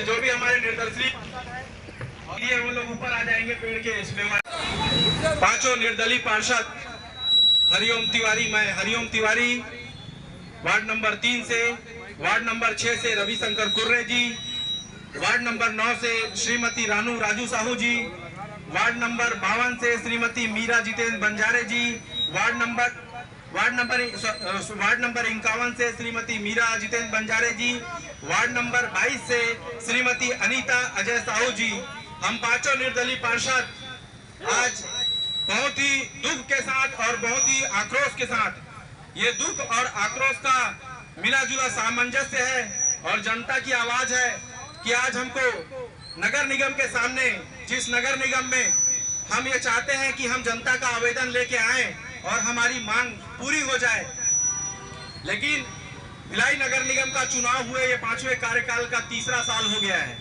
जो भी हमारे निर्दलीय ये वो लोग ऊपर आ जाएंगे पेड़ के इसमें। पांचों निर्दलीय पार्षद हरिओम तिवारी, मैं हरिओम तिवारी, वार्ड नंबर 3 से, वार्ड नंबर 6 से रविशंकर कुर्रे जी, वार्ड नंबर 9 से श्रीमती राजू साहू जी, वार्ड नंबर 52 से श्रीमती मीरा जितेंद्र बंजारे जी, वार्ड नंबर 51 से श्रीमती मीरा जितेंद्र बंजारे जी, वार्ड नंबर 22 से श्रीमती अनीता अजय साहू जी। हम पांचों निर्दलीय पार्षद आज बहुत ही दुख के साथ और बहुत ही आक्रोश के साथ, ये दुख और आक्रोश का मिला जुला सामंजस्य है और जनता की आवाज है कि आज हमको नगर निगम के सामने, जिस नगर निगम में हम ये चाहते हैं कि हम जनता का आवेदन लेके आए और हमारी मांग पूरी हो जाए, लेकिन भिलाई नगर निगम का चुनाव हुए ये 5वें कार्यकाल का तीसरा साल हो गया है।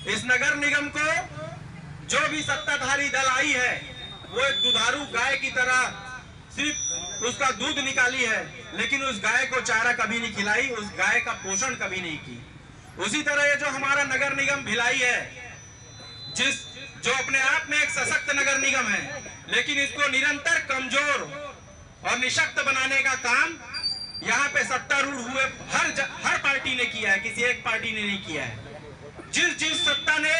इस नगर निगम को जो भी सत्ताधारी दल आई है वो एक दुधारू गाय की तरह सिर्फ उसका दूध निकाली है, लेकिन उस गाय को चारा कभी नहीं खिलाई, उस गाय का पोषण कभी नहीं की। उसी तरह ये जो हमारा नगर निगम भिलाई है, जो अपने आप में एक सशक्त नगर निगम है, लेकिन इसको निरंतर कमजोर और निशक्त बनाने का काम यहाँ पे सत्तारूढ़ हुए हर पार्टी ने किया है, किसी एक पार्टी ने नहीं किया है। जिस सत्ता ने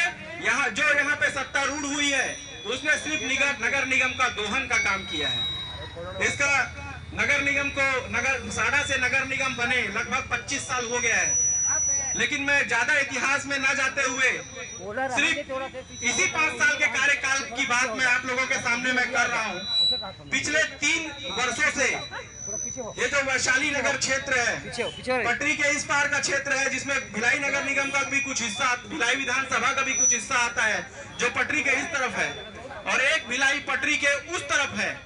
यहाँ पे सत्तारूढ़ हुई है उसने सिर्फ नगर निगम का दोहन का काम किया है। इसका नगर निगम को साड़ा से नगर निगम बने लगभग 25 साल हो गया है, लेकिन मैं ज्यादा इतिहास में न जाते हुए सिर्फ इसी 5 साल के कार्यकाल की बात मैं आप लोगों के सामने मैं कर रहा हूँ। पिछले 3 वर्षों से ये जो वैशाली नगर क्षेत्र है, पटरी के इस पार का क्षेत्र है, जिसमें भिलाई नगर निगम का भी कुछ हिस्सा, भिलाई विधानसभा का भी कुछ हिस्सा आता है जो पटरी के इस तरफ है, और एक भिलाई पटरी के उस तरफ है।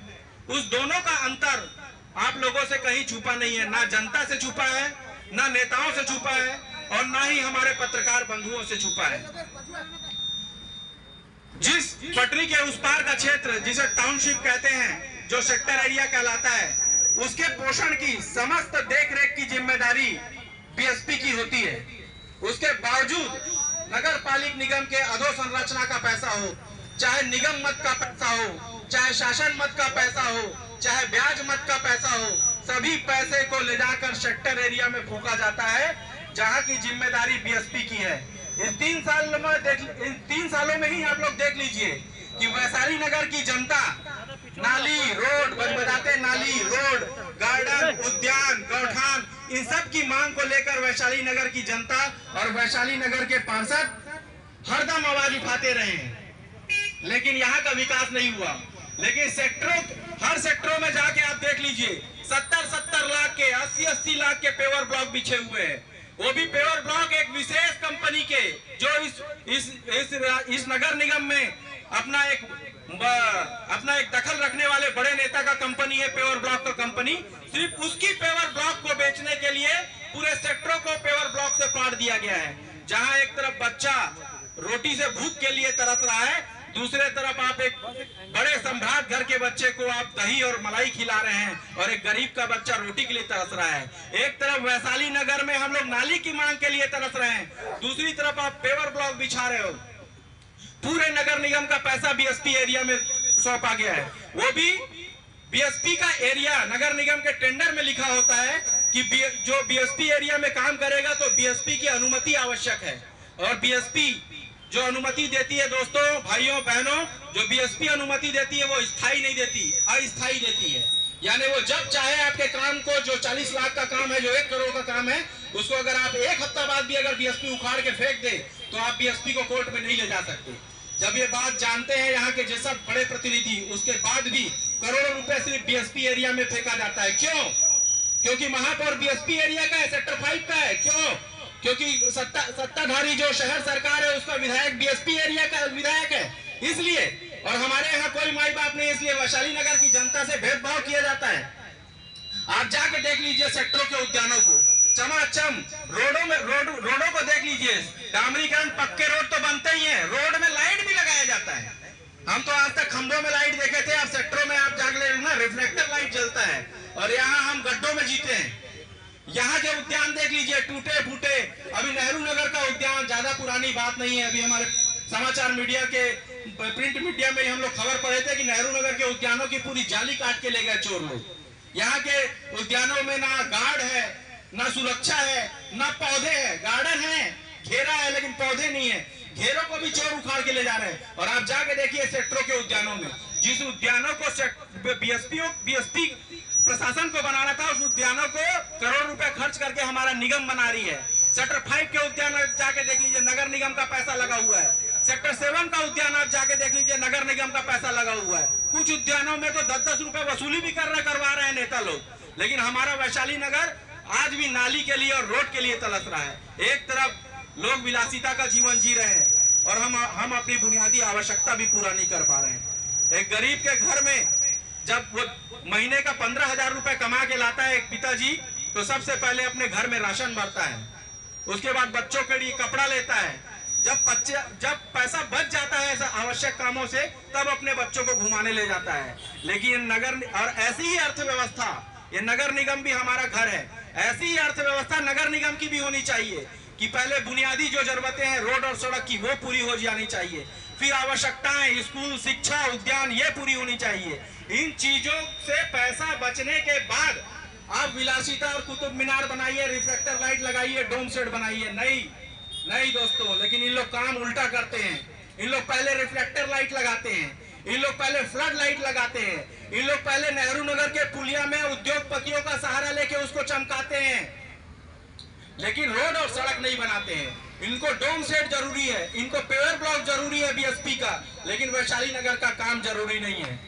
उस दोनों का अंतर आप लोगों से कहीं छुपा नहीं है, ना जनता से छुपा है, ना नेताओं से छुपा है, और ना ही हमारे पत्रकार बंधुओं से छुपा है। जिस पटरी के उस पार का क्षेत्र जिसे टाउनशिप कहते हैं, जो सेक्टर एरिया कहलाता है, उसके पोषण की समस्त देखरेख की जिम्मेदारी बीएसपी की होती है। उसके बावजूद नगर पालिक निगम के अधोसंरचना का पैसा हो, चाहे निगम मत का पैसा हो, चाहे शासन मत का पैसा हो, चाहे ब्याज मत का पैसा हो, सभी पैसे को ले जाकर सेक्टर एरिया में फूंका जाता है, जहां की जिम्मेदारी बीएसपी की है। इन 3 सालों में ही आप लोग देख लीजिए कि वैशाली नगर की जनता नाली, रोड, बदबदाते नाली, रोड, गार्डन, उद्यान, गौठान, इन सब की मांग को लेकर वैशाली नगर की जनता और वैशाली नगर के पार्षद हरदम आवाज उठाते रहे हैं, लेकिन यहाँ का विकास नहीं हुआ। लेकिन हर सेक्टरों में जाके आप देख लीजिए 70 लाख के, 80 लाख के पेवर ब्लॉक बिछे हुए हैं। वो भी पेवर ब्लॉक एक विशेष कंपनी के, जो इस नगर निगम में अपना एक दखल रखने वाले बड़े नेता का कंपनी है, पेवर ब्लॉक का कंपनी। सिर्फ उसकी पेवर ब्लॉक को बेचने के लिए पूरे सेक्टरों को पेवर ब्लॉक से पाट दिया गया है। जहां एक तरफ बच्चा रोटी से भूख के लिए तरस रहा है, दूसरे तरफ आप एक बड़े सम्राट घर के बच्चे को आप दही और मलाई खिला रहे हैं, और एक गरीब का बच्चा रोटी के लिए तरस रहा है। एक तरफ वैशाली नगर में हम लोग नाली की मांग के लिए तरस रहे हैं, दूसरी तरफ आप पेवर ब्लॉक बिछा रहे हो। पूरे नगर निगम का पैसा बीएसपी एरिया में सौंपा गया है। वो भी बीएसपी का एरिया नगर निगम के टेंडर में लिखा होता है कि जो बीएसपी एरिया में काम करेगा तो बीएसपी की अनुमति आवश्यक है, और बीएसपी जो अनुमति देती है, दोस्तों, भाइयों, बहनों, जो बीएसपी अनुमति देती है वो स्थायी नहीं देती, अस्थायी देती है। यानी वो जब चाहे आपके काम को, जो 40 लाख का काम है, जो 1 करोड़ का काम है, उसको अगर आप 1 हफ्ता बाद भी अगर बीएसपी उखाड़ के फेंक दे तो आप बीएसपी को कोर्ट में नहीं ले जा सकते। जब ये बात जानते हैं यहाँ के जैसा बड़े प्रतिनिधि, उसके बाद भी करोड़ों रुपए सिर्फ बीएसपी एरिया में फेंका जाता है। क्यों? क्योंकि महापौर बीएसपी एरिया का है, सेक्टर 5 का है। क्यों? क्योंकि सत्ताधारी जो शहर सरकार है उसका विधायक बीएसपी एरिया का विधायक है, इसलिए। और हमारे यहाँ कोई माई बाप नहीं, इसलिए वैशाली नगर की जनता से भेदभाव किया जाता है। आप जाके देख लीजिए सेक्टरों के उद्यानों को, चमाचम रोडों को देख लीजिए, डामरीकरण, पक्के रोड तो बनते ही हैं, रोड में लाइट भी लगाया जाता है। हम तो आज तक खंभों में लाइट देखे थे, अब सेक्टरों में आप जाके ना रिफ्लेक्टर लाइट जलता है, और यहाँ हम गड्ढों में जीते हैं। यहाँ के उद्यान देख लीजिए, टूटे फूटे। अभी नेहरू नगर का उद्यान ज्यादा पुरानी बात नहीं है, अभी हमारे समाचार मीडिया के प्रिंट मीडिया में हम लोग खबर पढ़े थे कि नेहरू नगर के उद्यानों की पूरी जाली काट के ले गए चोर लोग। यहाँ के उद्यानों में ना गार्ड है, ना सुरक्षा है, ना पौधे है। गार्डन है, घेरा है, लेकिन पौधे नहीं है। घेरों को भी चोर उखाड़ के ले जा रहे हैं। और आप जाके देखिए सेक्टरों के उद्यानों में, जिस उद्यानों को बीएसपी प्रशासन को बनाना था, उस उद्यानों को करोड़ रुपए खर्च करके हमारा निगम बना रही है। सेक्टर 5 के उद्यान जाके देख लीजिए, नगर निगम का पैसा लगा हुआ है। सेक्टर 7 का उद्यान आप जाके देख लीजिए, नगर निगम का पैसा लगा हुआ है। कुछ उद्यानों में तो 10-10 रुपए वसूली भी करवा रहे हैं नेता लोग। लेकिन हमारा वैशाली नगर आज भी नाली के लिए और रोड के लिए तरस रहा है। एक तरफ लोग विलासिता का जीवन जी रहे हैं और हम अपनी बुनियादी आवश्यकता भी पूरा नहीं कर पा रहे हैं। एक गरीब के घर में जब वो महीने का 15,000 रुपए कमा के लाता है एक पिताजी, तो सबसे पहले अपने घर में राशन भरता है, उसके बाद बच्चों के लिए कपड़ा लेता है। जब पैसा बच जाता है ऐसा आवश्यक कामों से, तब अपने बच्चों को घुमाने ले जाता है। लेकिन और ऐसी ही अर्थव्यवस्था, ये नगर निगम भी हमारा घर है, ऐसी ही अर्थव्यवस्था नगर निगम की भी होनी चाहिए कि पहले बुनियादी जो जरूरतें हैं रोड और सड़क की, वो पूरी हो जानी चाहिए। फिर आवश्यकताएं, स्कूल, शिक्षा, उद्यान, ये पूरी होनी चाहिए। इन चीजों से पैसा बचने के बाद आप विलासिता और कुतुब मीनार बनाइए, रिफ्लेक्टर लाइट लगाइए, डोम सेट बनाइए। नहीं दोस्तों, लेकिन इन लोग काम उल्टा करते हैं। इन लोग पहले रिफ्लेक्टर लाइट लगाते हैं, इन लोग पहले फ्लड लाइट लगाते हैं, इन लोग पहले नेहरू नगर के पुलिया में उद्योगपतियों का सहारा लेके उसको चमकाते हैं, लेकिन रोड और सड़क नहीं बनाते हैं। इनको डोम सेट जरूरी है, इनको पेवर ब्लॉक जरूरी है बीएसपी का, लेकिन वैशाली नगर का काम जरूरी नहीं है।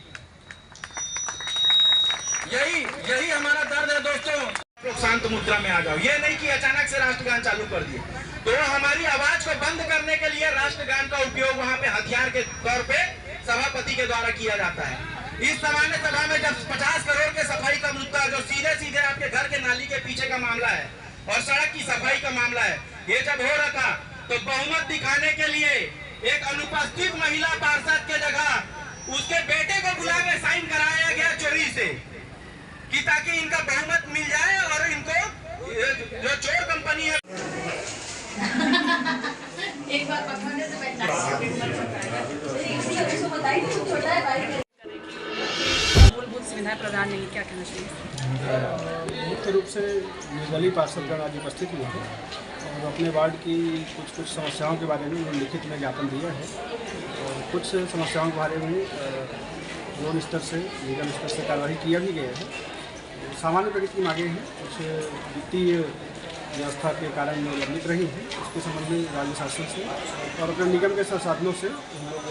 यही हमारा दर्द है दोस्तों। शांत मुद्रा में आ जाओ, ये नहीं कि अचानक से राष्ट्रगान चालू कर दिए। तो हमारी आवाज को बंद करने के लिए राष्ट्रगान का उपयोग वहां पे हथियार के तौर पे सभापति के द्वारा किया जाता है। इस सामान्य सभा में जब 50 करोड़ के सफाई का मुद्दा, जो सीधे आपके घर के नाली के पीछे का मामला है और सड़क की सफाई का मामला है, ये जब हो रहा था, तो बहुमत दिखाने के लिए एक अनुपस्थित महिला पार्षद के जगह उसके बेटे को बुला के साइन कराया गया चोरी से, कि ताकि इनका बहुमत मिल जाए और इनको जो चोर कंपनी है एक बार पकड़ने से बताइए मूलभूत सुविधाएं प्रदान नहीं, क्या कहना चाहिए? मुख्य रूप से निर्दलीय पार्षदगण आज उपस्थित हुए हैं और अपने वार्ड की कुछ समस्याओं के बारे में लिखित में ज्ञापन दिया है। और कुछ समस्याओं के बारे में जोन स्तर से, निगम स्तर से कार्रवाई किया भी गया है। सामान्य प्रगति की मांगे हैं, कुछ वित्तीय व्यवस्था के कारण लंबित रही हैं, उसके संबंध में राज्य शासन से और अपने निगम के संसाधनों से हम लोग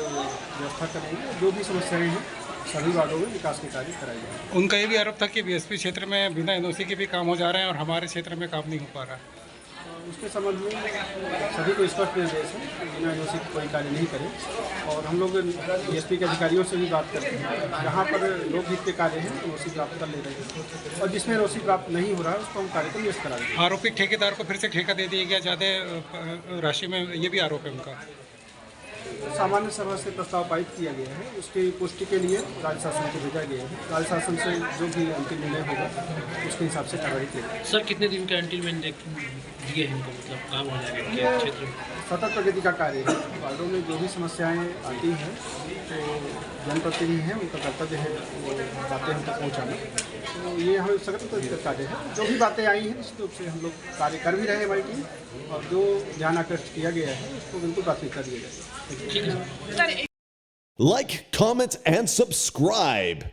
व्यवस्था करेंगे। जो भी समस्याएं हैं सभी वार्डों में विकास के कार्य कराए जाएंगे। उनका ये भी आरोप था कि बीएसपी क्षेत्र में बिना एनओसी के भी काम हो जा रहे हैं और हमारे क्षेत्र में काम नहीं हो पा रहा है। उसके संबंध में सभी को स्पष्ट निर्देश है कि बिना एनओसी कोई कार्य नहीं करें। और हम लोग बीएसपी के अधिकारियों से भी बात करते हैं, जहाँ पर लोकहित के कार्य हैं एनओसी प्राप्त कर ले रहे हैं और जिसमें एनओसी प्राप्त नहीं हो रहा है उसको हम कार्य को निरस्त करा देंगे। आरोपी ठेकेदार को फिर से ठेका दे दिया गया ज़्यादा राशि में, ये भी आरोप है उनका। सामान्य सभा से प्रस्ताव पारित किया गया है, उसकी पुष्टि के लिए राज्य शासन को भेजा गया है। राज्य शासन से जो भी अंतिम निर्णय होगा उसके हिसाब से कार्रवाई की जाएगी। सर कितने दिन का एंटीमेंट दिए हैं इनको, मतलब काम हो जाएगा क्षेत्र में? सतत प्रगति का कार्य है। वार्डों में जो भी समस्याएं आती हैं तो जनप्रतिनिधि हैं, उनका कर्तव्य है वो बातें हम तक पहुँचाना। तो ये हमें सतत प्रगति का कार्य है। जो भी बातें आई हैं निश्चित रूप से हम लोग कार्य कर भी रहे हैं हमारी टीम, और जो ध्यान आकर्षित किया गया है उसको बिल्कुल प्राथमिकता दिया जाएगी। Like, comment, and subscribe.